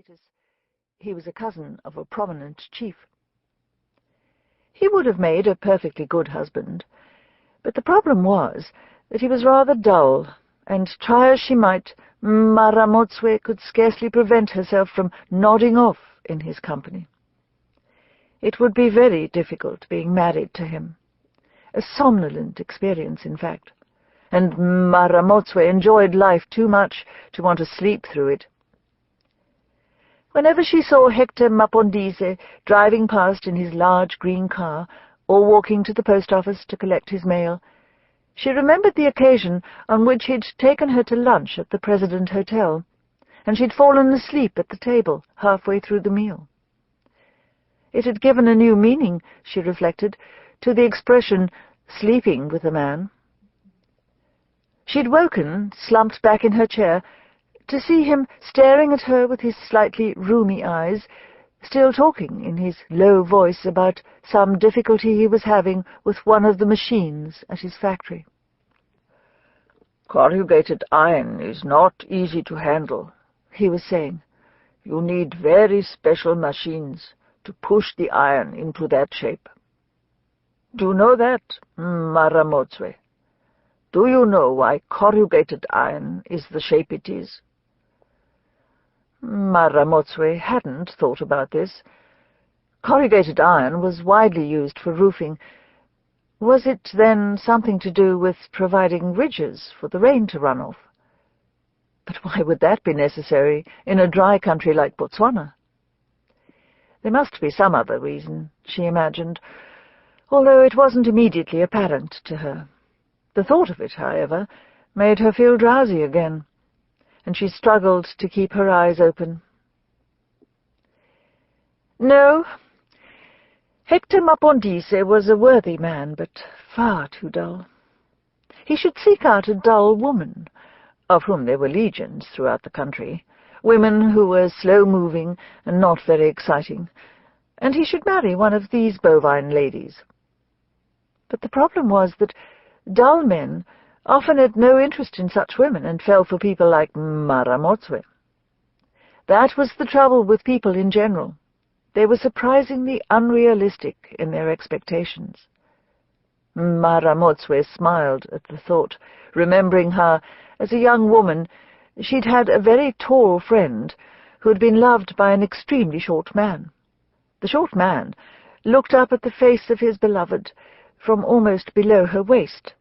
status. He was a cousin of a prominent chief. He would have made a perfectly good husband, but the problem was that he was rather dull, and try as she might, Mma Ramotswe could scarcely prevent herself from nodding off in his company. It would be very difficult being married to him. A somnolent experience, in fact, and Mma Ramotswe enjoyed life too much to want to sleep through it. Whenever she saw Hector Mapondise driving past in his large green car, or walking to the post office to collect his mail, she remembered the occasion on which he'd taken her to lunch at the President Hotel, and she'd fallen asleep at the table halfway through the meal. It had given a new meaning, she reflected, to the expression, sleeping with a man. She'd woken, slumped back in her chair, to see him staring at her with his slightly rheumy eyes, still talking in his low voice about some difficulty he was having with one of the machines at his factory. "Corrugated iron is not easy to handle," he was saying. "You need very special machines to push the iron into that shape. Do you know that, Mma Ramotswe? Do you know why corrugated iron is the shape it is?" Mma Ramotswe hadn't thought about this. Corrugated iron was widely used for roofing. Was it, then, something to do with providing ridges for the rain to run off? But why would that be necessary in a dry country like Botswana? There must be some other reason, she imagined, although it wasn't immediately apparent to her. The thought of it, however, made her feel drowsy again, and she struggled to keep her eyes open. No, Hector Mapondise was a worthy man, but far too dull. He should seek out a dull woman, of whom there were legions throughout the country, women who were slow-moving and not very exciting, and he should marry one of these bovine ladies. But the problem was that dull men often had no interest in such women and fell for people like Mma Ramotswe. That was the trouble with people in general. They were surprisingly unrealistic in their expectations. Mma Ramotswe smiled at the thought, remembering how, as a young woman, she'd had a very tall friend who had been loved by an extremely short man. The short man looked up at the face of his beloved from almost below her waist,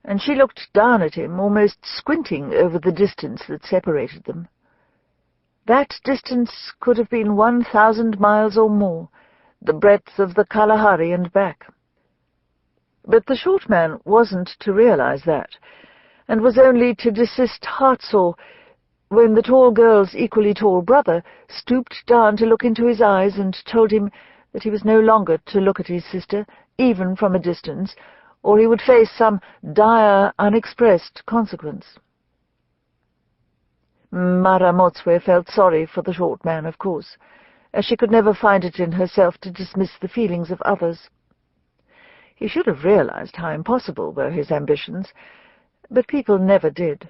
and she looked down at him, almost squinting over the distance that separated them. That distance could have been 1,000 miles or more, the breadth of the Kalahari and back. But the short man wasn't to realize that, and was only to desist heartsore when the tall girl's equally tall brother stooped down to look into his eyes and told him that he was no longer to look at his sister, even from a distance, or he would face some dire, unexpressed consequence. Mma Ramotswe felt sorry for the short man, of course, as she could never find it in herself to dismiss the feelings of others. He should have realized how impossible were his ambitions, but people never did.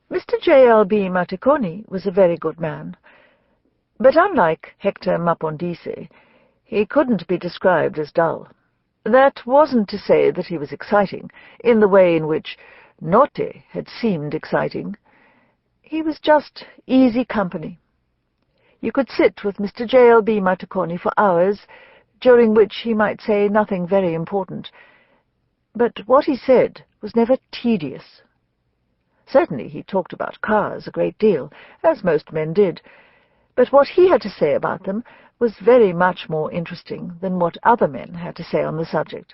Mr. J.L.B. Matekoni was a very good man, but unlike Hector Mapondise, he couldn't be described as dull. That wasn't to say that he was exciting, in the way in which Notte had seemed exciting. He was just easy company. You could sit with Mr. J.L.B. Matekoni for hours, during which he might say nothing very important, but what he said was never tedious. Certainly he talked about cars a great deal, as most men did, but what he had to say about them was very much more interesting than what other men had to say on the subject.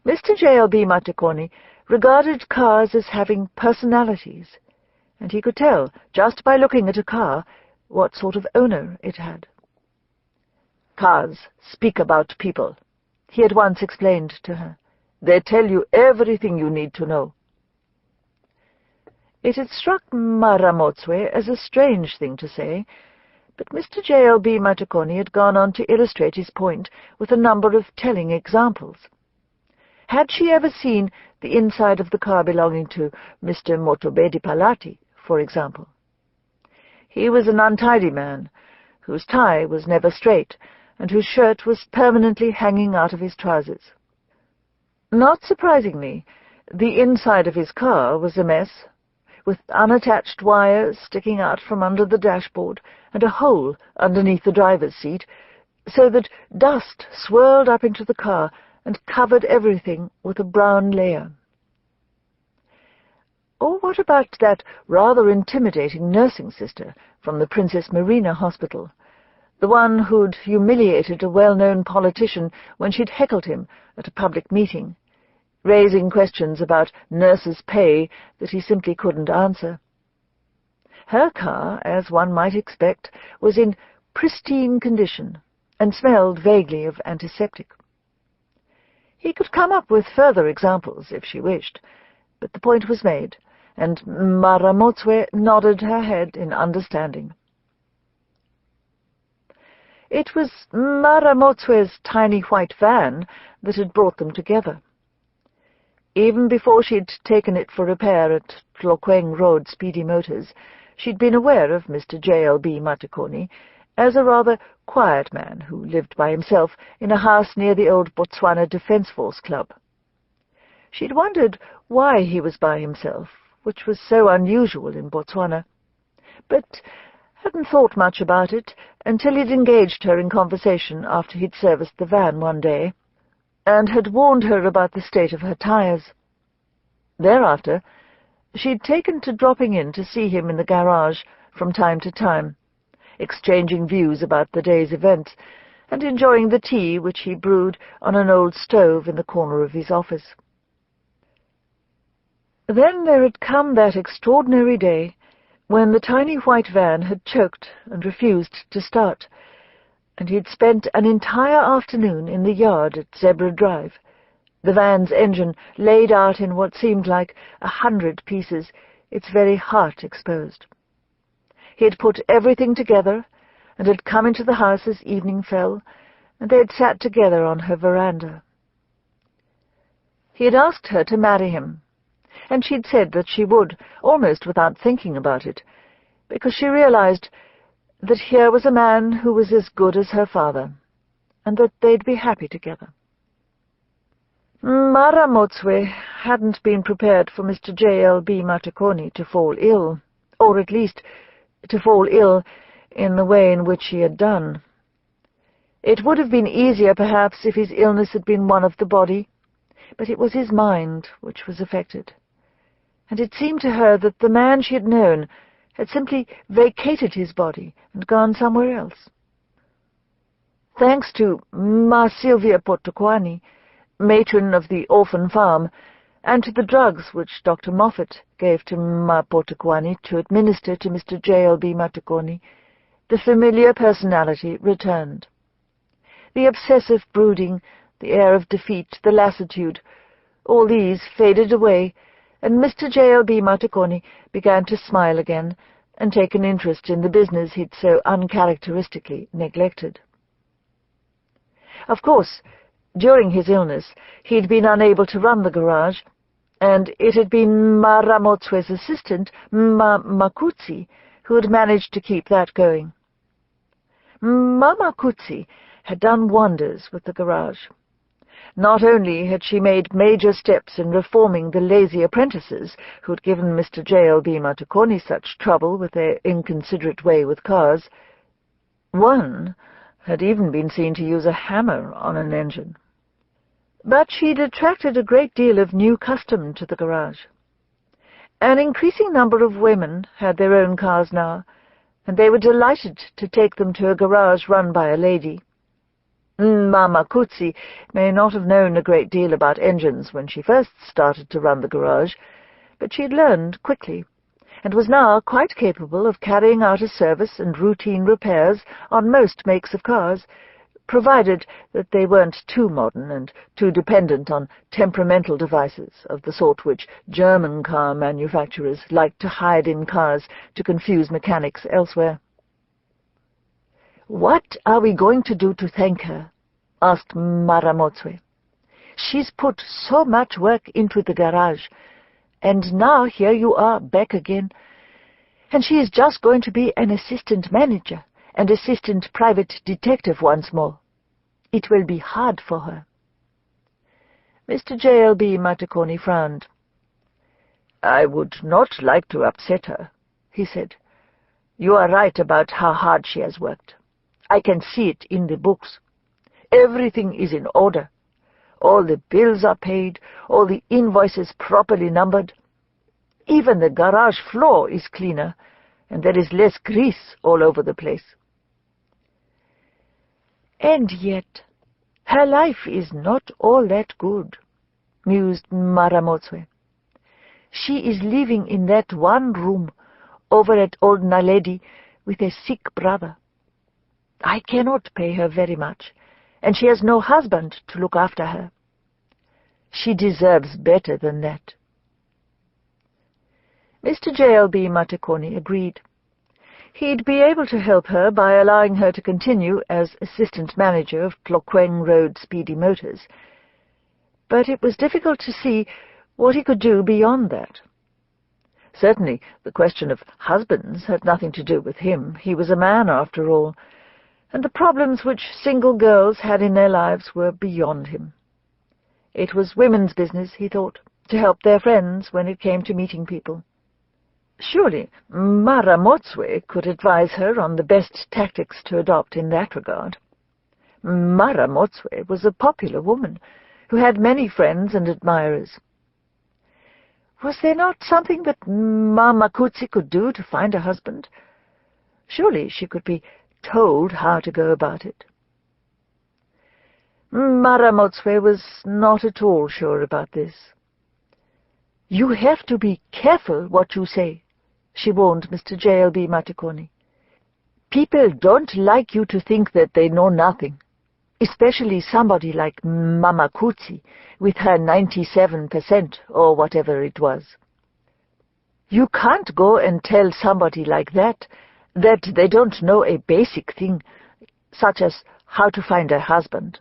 Mr. J.L.B. Matekoni regarded cars as having personalities, and he could tell, just by looking at a car, what sort of owner it had. "Cars speak about people," he had once explained to her. "They tell you everything you need to know." It had struck Mma Ramotswe as a strange thing to say, but Mr. J.L.B. Matekoni had gone on to illustrate his point with a number of telling examples. Had she ever seen the inside of the car belonging to Mr. Motobedi Palati, for example. He was an untidy man, whose tie was never straight, and whose shirt was permanently hanging out of his trousers. Not surprisingly, the inside of his car was a mess, with unattached wires sticking out from under the dashboard and a hole underneath the driver's seat, so that dust swirled up into the car and covered everything with a brown layer. Or what about that rather intimidating nursing sister from the Princess Marina Hospital, the one who'd humiliated a well-known politician when she'd heckled him at a public meeting, raising questions about nurses' pay that he simply couldn't answer? Her car, as one might expect, was in pristine condition and smelled vaguely of antiseptic. He could come up with further examples if she wished, but the point was made, and Mma Ramotswe nodded her head in understanding. It was Mma Ramotswe's tiny white van that had brought them together. Even before she'd taken it for repair at Tlokeng Road Speedy Motors, she'd been aware of Mr. J.L.B. Matekoni as a rather quiet man who lived by himself in a house near the old Botswana Defence Force Club. She'd wondered why he was by himself, which was so unusual in Botswana, but hadn't thought much about it until he'd engaged her in conversation after he'd serviced the van one day, and had warned her about the state of her tyres. Thereafter, she'd taken to dropping in to see him in the garage from time to time, exchanging views about the day's events, and enjoying the tea which he brewed on an old stove in the corner of his office. Then there had come that extraordinary day when the tiny white van had choked and refused to start, and he'd spent an entire afternoon in the yard at Zebra Drive, the van's engine laid out in what seemed like 100 pieces, its very heart exposed. He had put everything together, and had come into the house as evening fell, and they had sat together on her veranda. He had asked her to marry him, and she'd said that she would, almost without thinking about it, because she realized that here was a man who was as good as her father, and that they'd be happy together. Mma Ramotswe hadn't been prepared for Mr. J.L.B. Matekoni to fall ill, or at least to fall ill in the way in which he had done. It would have been easier, perhaps, if his illness had been one of the body, but it was his mind which was affected, and it seemed to her that the man she had known had simply vacated his body and gone somewhere else. Thanks to Ma Sylvia Potokwani, matron of the orphan farm, and to the drugs which Dr. Moffat gave to Ma Potokwani to administer to Mr. J.L.B. Matekoni, the familiar personality returned. The obsessive brooding, the air of defeat, the lassitude, all these faded away, and Mr. J.L.B. Matekoni began to smile again and take an interest in the business he'd so uncharacteristically neglected. Of course, during his illness, he'd been unable to run the garage, and it had been Mma Ramotswe's assistant, Mma Ramotswe, who had managed to keep that going. Mma Ramotswe had done wonders with the garage. Not only had she made major steps in reforming the lazy apprentices who'd given Mr. J.L.B. Matekoni such trouble with their inconsiderate way with cars, one had even been seen to use a hammer on an engine. But she'd attracted a great deal of new custom to the garage. An increasing number of women had their own cars now, and they were delighted to take them to a garage run by a lady. Mma Ramotswe may not have known a great deal about engines when she first started to run the garage, but she'd learned quickly, and was now quite capable of carrying out a service and routine repairs on most makes of cars, provided that they weren't too modern and too dependent on temperamental devices of the sort which German car manufacturers like to hide in cars to confuse mechanics elsewhere. "What are we going to do to thank her?" asked Mma Ramotswe. "She's put so much work into the garage, and now here you are back again. And she is just going to be an assistant manager and assistant private detective once more. It will be hard for her." Mr. J.L.B. Matekoni frowned. "I would not like to upset her," he said. "You are right about how hard she has worked. I can see it in the books. Everything is in order. All the bills are paid, all the invoices properly numbered. Even the garage floor is cleaner, and there is less grease all over the place." "And yet, her life is not all that good," mused Mma Ramotswe. "She is living in that one room over at Old Naledi with a sick brother. I cannot pay her very much, and she has no husband to look after her. She deserves better than that." Mr. J.L.B. Matekoni agreed. He'd be able to help her by allowing her to continue as assistant manager of Tlokeng Road Speedy Motors. But it was difficult to see what he could do beyond that. Certainly, the question of husbands had nothing to do with him. He was a man, after all, and the problems which single girls had in their lives were beyond him. It was women's business, he thought, to help their friends when it came to meeting people. Surely Mma Ramotswe could advise her on the best tactics to adopt in that regard. Mma Ramotswe was a popular woman who had many friends and admirers. Was there not something that Mma Makutsi could do to find a husband? Surely she could be told how to go about it. Mma Ramotswe was not at all sure about this. "You have to be careful what you say," she warned Mr. J.L.B. Matekoni. "People don't like you to think that they know nothing, especially somebody like Mama Kutsi with her 97% or whatever it was. You can't go and tell somebody like that they don't know a basic thing, such as how to find a husband."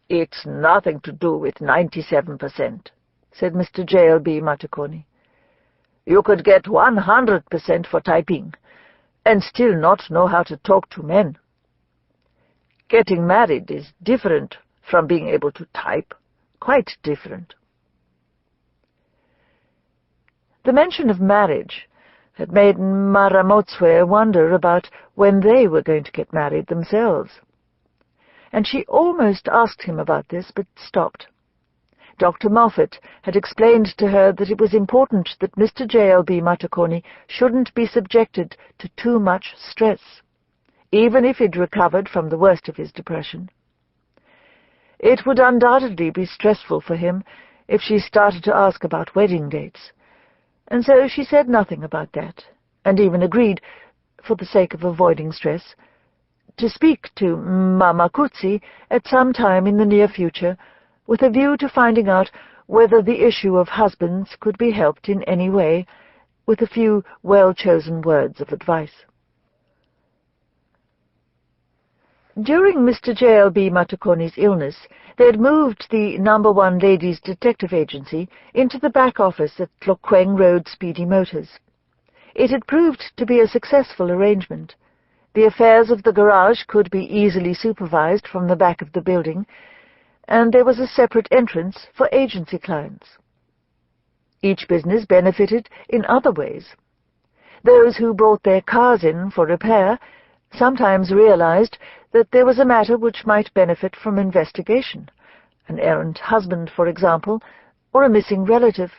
"It's nothing to do with 97%, said Mr. J.L.B. Matekoni. "You could get 100% for typing, and still not know how to talk to men. Getting married is different from being able to type, quite different." The mention of marriage had made Mma Ramotswe wonder about when they were going to get married themselves, and she almost asked him about this, but stopped. Dr. Moffat had explained to her that it was important that Mr. J.L.B. Matekoni shouldn't be subjected to too much stress, even if he'd recovered from the worst of his depression. It would undoubtedly be stressful for him if she started to ask about wedding dates, and so she said nothing about that, and even agreed, for the sake of avoiding stress, to speak to Mama Kutsi at some time in the near future, with a view to finding out whether the issue of husbands could be helped in any way, with a few well-chosen words of advice. During Mr. J.L.B. Matekoni's illness, they had moved the No. 1 Ladies' Detective Agency into the back office at Tlokeng Road Speedy Motors. It had proved to be a successful arrangement. The affairs of the garage could be easily supervised from the back of the building, and there was a separate entrance for agency clients. Each business benefited in other ways. Those who brought their cars in for repair sometimes realized that there was a matter which might benefit from investigation, an errant husband, for example, or a missing relative,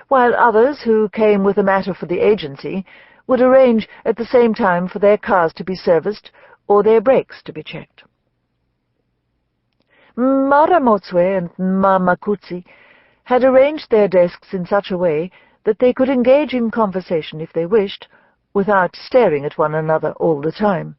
while others who came with a matter for the agency would arrange at the same time for their cars to be serviced or their brakes to be checked. Mma Ramotswe and Mma Makutsi had arranged their desks in such a way that they could engage in conversation if they wished, without staring at one another all the time.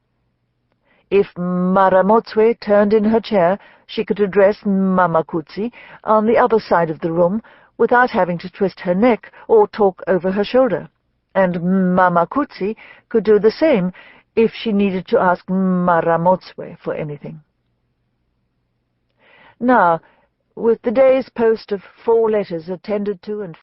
If Mma Ramotswe turned in her chair, she could address Mma Makutsi on the other side of the room without having to twist her neck or talk over her shoulder, and Mma Makutsi could do the same if she needed to ask Mma Ramotswe for anything. Now, with the day's post of 4 letters attended to and